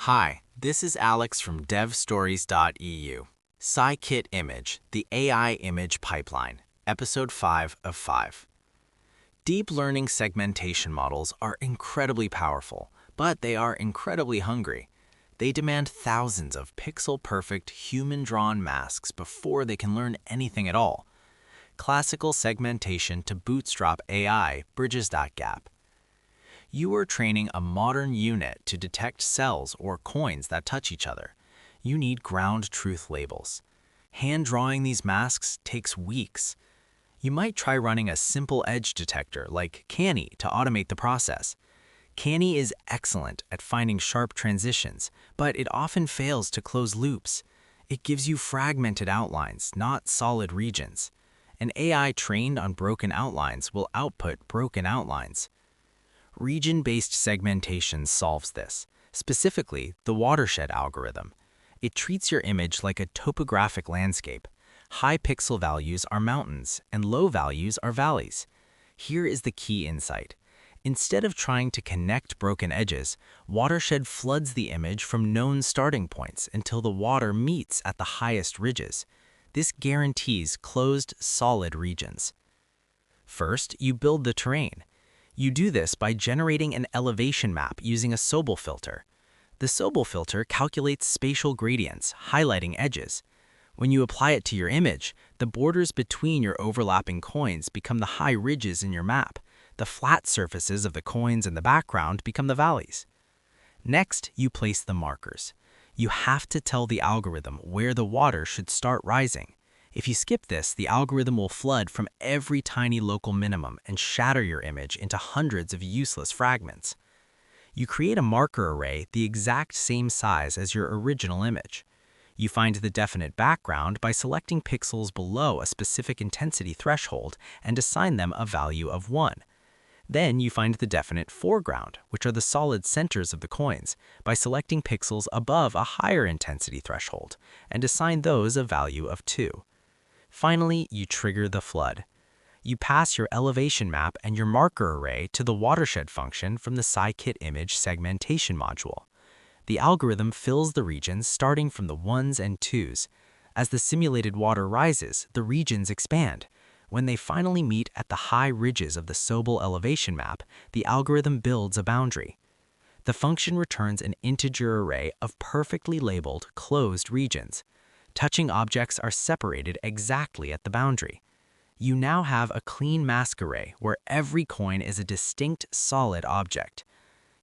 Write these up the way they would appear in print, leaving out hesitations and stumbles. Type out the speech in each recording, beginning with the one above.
Hi, this is Alex from devstories.eu. Scikit-image, the AI image pipeline, episode 5 of 5. Deep learning segmentation models are incredibly powerful, but they are incredibly hungry. They demand thousands of pixel-perfect human-drawn masks before they can learn anything at all. Classical segmentation to Bootstrap AI bridges that gap. You are training a modern unit to detect cells or coins that touch each other. You need ground truth labels. Hand drawing these masks takes weeks. You might try running a simple edge detector like Canny to automate the process. Canny is excellent at finding sharp transitions, but it often fails to close loops. It gives you fragmented outlines, not solid regions. An AI trained on broken outlines will output broken outlines. Region-based segmentation solves this, specifically the watershed algorithm. It treats your image like a topographic landscape. High pixel values are mountains, and low values are valleys. Here is the key insight. Instead of trying to connect broken edges, watershed floods the image from known starting points until the water meets at the highest ridges. This guarantees closed, solid regions. First, you build the terrain. You do this by generating an elevation map using a Sobel filter. The Sobel filter calculates spatial gradients, highlighting edges. When you apply it to your image, the borders between your overlapping coins become the high ridges in your map. The flat surfaces of the coins in the background become the valleys. Next, you place the markers. You have to tell the algorithm where the water should start rising. If you skip this, the algorithm will flood from every tiny local minimum and shatter your image into hundreds of useless fragments. You create a marker array the exact same size as your original image. You find the definite background by selecting pixels below a specific intensity threshold and assign them a value of 1. Then you find the definite foreground, which are the solid centers of the coins, by selecting pixels above a higher intensity threshold and assign those a value of 2. Finally, you trigger the flood. You pass your elevation map and your marker array to the watershed function from the scikit-image segmentation module. The algorithm fills the regions starting from the 1s and 2s. As the simulated water rises, the regions expand. When they finally meet at the high ridges of the Sobel elevation map, the algorithm builds a boundary. The function returns an integer array of perfectly labeled, closed regions. Touching objects are separated exactly at the boundary. You now have a clean mask array where every coin is a distinct, solid object.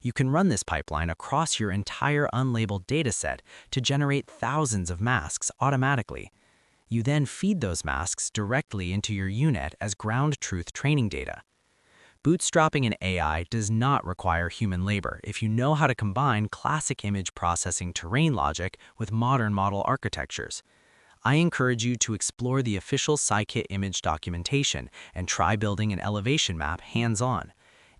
You can run this pipeline across your entire unlabeled dataset to generate thousands of masks automatically. You then feed those masks directly into your unit as ground truth training data. Bootstrapping an AI does not require human labor if you know how to combine classic image processing terrain logic with modern model architectures. I encourage you to explore the official scikit-image documentation and try building an elevation map hands-on.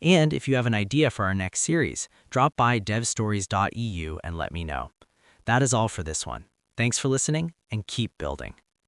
And if you have an idea for our next series, drop by devstories.eu and let me know. That is all for this one. Thanks for listening and keep building.